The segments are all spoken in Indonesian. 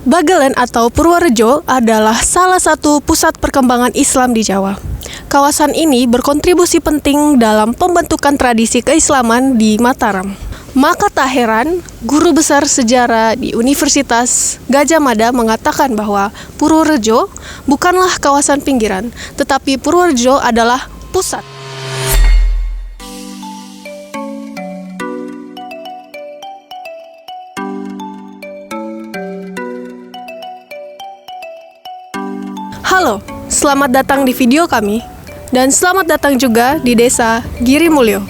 Bagelen atau Purworejo adalah salah satu pusat perkembangan Islam di Jawa. Kawasan ini berkontribusi penting dalam pembentukan tradisi keislaman di Mataram. Maka tak heran, guru besar sejarah di Universitas Gadjah Mada mengatakan bahwa Purworejo bukanlah kawasan pinggiran, tetapi Purworejo adalah pusat. Halo, selamat datang di video kami, dan selamat datang juga di Desa Girimulyo.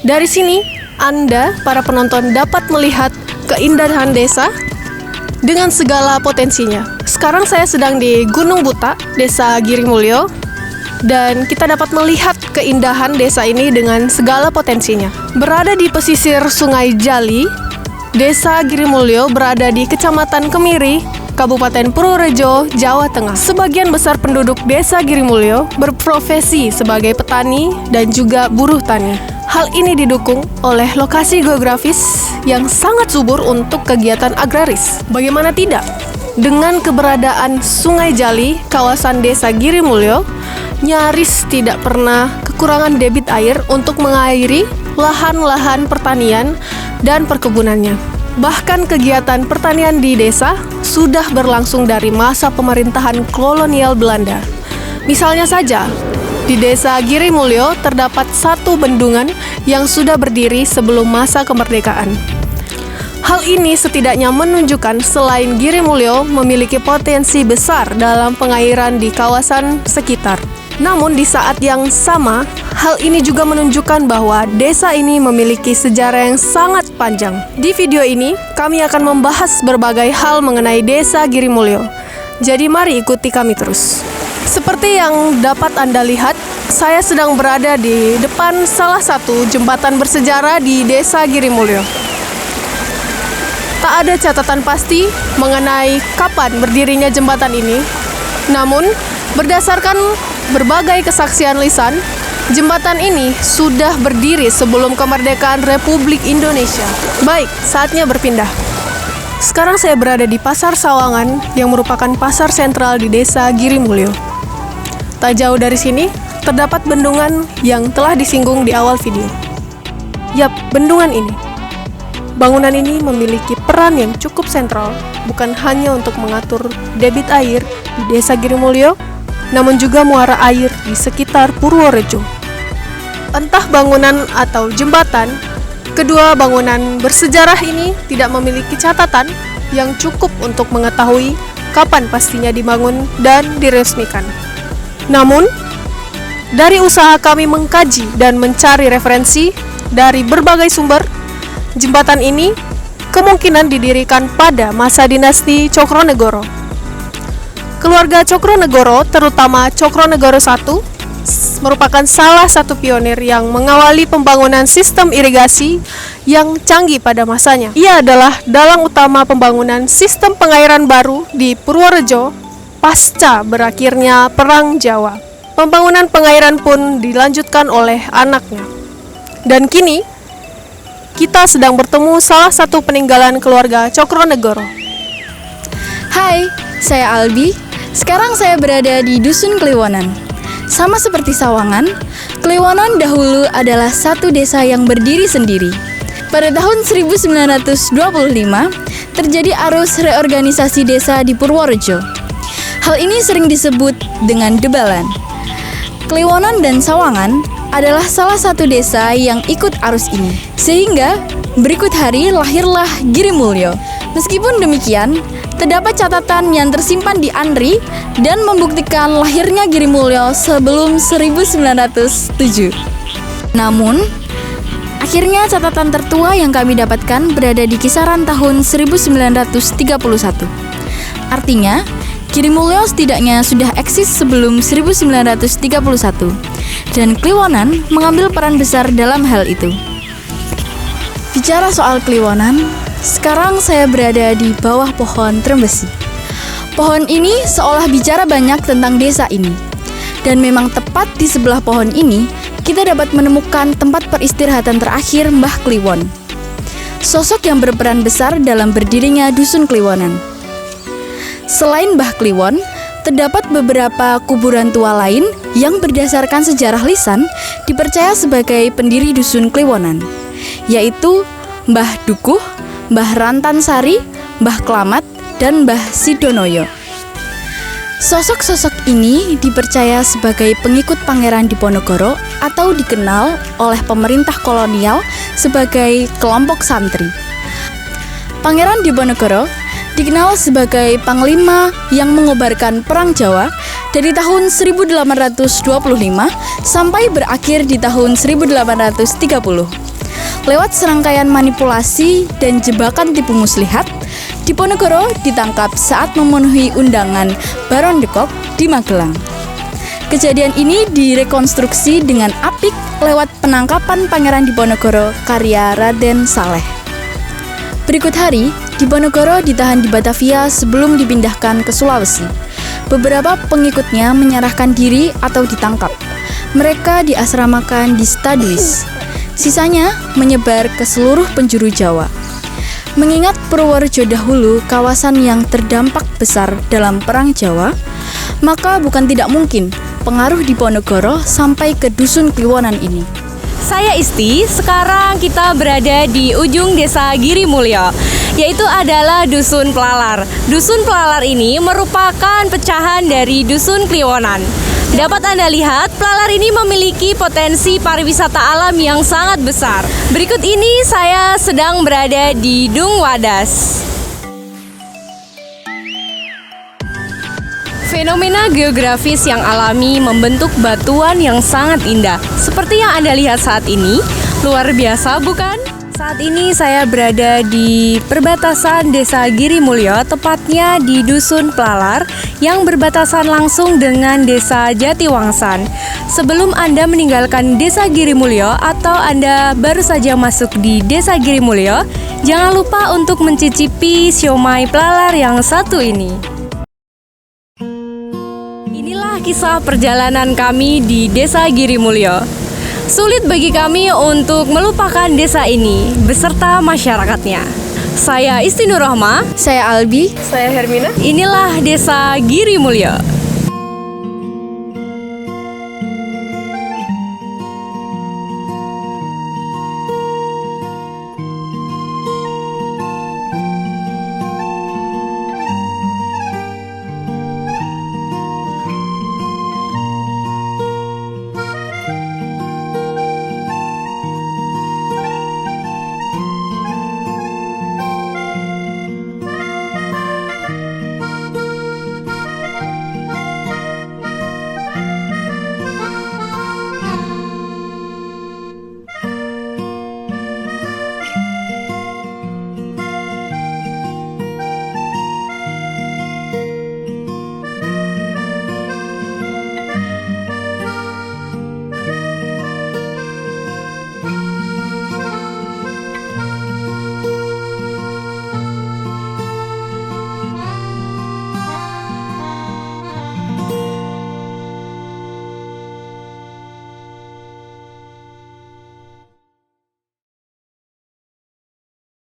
Dari sini, Anda, para penonton, dapat melihat keindahan desa dengan segala potensinya. Sekarang saya sedang di Gunung Buta, Desa Girimulyo, dan kita dapat melihat keindahan desa ini dengan segala potensinya. Berada di pesisir Sungai Jali, Desa Girimulyo berada di Kecamatan Kemiri, Kabupaten Purworejo, Jawa Tengah. Sebagian besar penduduk Desa Girimulyo berprofesi sebagai petani dan juga buruh tani. Hal ini didukung oleh lokasi geografis yang sangat subur untuk kegiatan agraris. Bagaimana tidak? Dengan keberadaan Sungai Jali, kawasan Desa Girimulyo nyaris tidak pernah kekurangan debit air untuk mengairi lahan-lahan pertanian dan perkebunannya. Bahkan kegiatan pertanian di desa sudah berlangsung dari masa pemerintahan kolonial Belanda. Misalnya saja, di Desa Girimulyo terdapat satu bendungan yang sudah berdiri sebelum masa kemerdekaan. Hal ini setidaknya menunjukkan selain Girimulyo memiliki potensi besar dalam pengairan di kawasan sekitar. Namun di saat yang sama, hal ini juga menunjukkan bahwa desa ini memiliki sejarah yang sangat panjang. Di video ini, kami akan membahas berbagai hal mengenai Desa Girimulyo. Jadi mari ikuti kami terus. Seperti yang dapat Anda lihat, saya sedang berada di depan salah satu jembatan bersejarah di Desa Girimulyo. Tak ada catatan pasti mengenai kapan berdirinya jembatan ini. Namun, berdasarkan berbagai kesaksian lisan, jembatan ini sudah berdiri sebelum kemerdekaan Republik Indonesia. Baik, saatnya berpindah. Sekarang saya berada di Pasar Sawangan yang merupakan pasar sentral di Desa Girimulyo. Tak jauh dari sini, terdapat bendungan yang telah disinggung di awal video. Yap, bendungan ini. Bangunan ini memiliki peran yang cukup sentral, bukan hanya untuk mengatur debit air di Desa Girimulyo, namun juga muara air di sekitar Purworejo. Entah bangunan atau jembatan, kedua bangunan bersejarah ini tidak memiliki catatan yang cukup untuk mengetahui kapan pastinya dibangun dan diresmikan. Namun, dari usaha kami mengkaji dan mencari referensi dari berbagai sumber, jembatan ini kemungkinan didirikan pada masa dinasti Cokronegoro. Keluarga Cokronegoro, terutama Cokronegoro I, merupakan salah satu pionir yang mengawali pembangunan sistem irigasi yang canggih pada masanya. Ia adalah dalang utama pembangunan sistem pengairan baru di Purworejo pasca berakhirnya Perang Jawa. Pembangunan pengairan pun dilanjutkan oleh anaknya. Dan kini, kita sedang bertemu salah satu peninggalan keluarga Cokronegoro. Hai, saya Albi. Sekarang saya berada di Dusun Kliwonan. Sama seperti Sawangan, Kliwonan dahulu adalah satu desa yang berdiri sendiri. Pada tahun 1925, terjadi arus reorganisasi desa di Purworejo. Hal ini sering disebut dengan debalan. Kliwonan dan Sawangan adalah salah satu desa yang ikut arus ini. Sehingga berikut hari lahirlah Girimulyo. Meskipun demikian, terdapat catatan yang tersimpan di Andri dan membuktikan lahirnya Girimulyo sebelum 1907. Namun, akhirnya catatan tertua yang kami dapatkan berada di kisaran tahun 1931. Artinya, Girimulyo setidaknya sudah eksis sebelum 1931, dan Kliwonan mengambil peran besar dalam hal itu. Bicara soal Kliwonan, sekarang saya berada di bawah pohon trembesi. Pohon ini seolah bicara banyak tentang desa ini. Dan memang tepat di sebelah pohon ini, kita dapat menemukan tempat peristirahatan terakhir Mbah Kliwon. sosok yang berperan besar dalam berdirinya Dusun Kliwonan. Selain Mbah Kliwon, terdapat beberapa kuburan tua lain yang berdasarkan sejarah lisan dipercaya sebagai pendiri Dusun Kliwonan, yaitu Mbah Dukuh, Mbah Rantansari, Mbah Klamat, dan Mbah Sidonoyo. Sosok-sosok ini dipercaya sebagai pengikut Pangeran Diponegoro atau dikenal oleh pemerintah kolonial sebagai kelompok santri. Pangeran Diponegoro dikenal sebagai panglima yang mengobarkan Perang Jawa dari tahun 1825 sampai berakhir di tahun 1830. Lewat serangkaian manipulasi dan jebakan tipu muslihat, Diponegoro ditangkap saat memenuhi undangan Baron de Kock di Magelang. Kejadian ini direkonstruksi dengan apik lewat penangkapan Pangeran Diponegoro karya Raden Saleh. Berikut hari, Diponegoro ditahan di Batavia sebelum dipindahkan ke Sulawesi. Beberapa pengikutnya menyerahkan diri atau ditangkap. Mereka diasramakan di Staduis. Sisanya menyebar ke seluruh penjuru Jawa. Mengingat Purworejo dahulu kawasan yang terdampak besar dalam Perang Jawa, maka bukan tidak mungkin pengaruh Diponegoro sampai ke Dusun Kliwonan ini. Saya Isti, sekarang kita berada di ujung desa Giri Mulyo, yaitu adalah Dusun Pelalar. Dusun Pelalar ini merupakan pecahan dari Dusun Kliwonan. Dapat Anda lihat, Pelalar ini memiliki potensi pariwisata alam yang sangat besar. Berikut ini saya sedang berada di Dung Wadas. Fenomena geografis yang alami membentuk batuan yang sangat indah. Seperti yang Anda lihat saat ini, luar biasa bukan? Saat ini saya berada di perbatasan Desa Giri Mulyo, tepatnya di Dusun Pelalar yang berbatasan langsung dengan Desa Jatiwangsan. Sebelum Anda meninggalkan Desa Giri Mulyo atau Anda baru saja masuk di Desa Giri Mulyo, jangan lupa untuk mencicipi siomay Pelalar yang satu ini. Inilah kisah perjalanan kami di Desa Giri Mulyo. Sulit bagi kami untuk melupakan desa ini beserta masyarakatnya. Saya Isti Nurrohma. Saya Albi. Saya Hermina. Inilah Desa Giri Mulyo.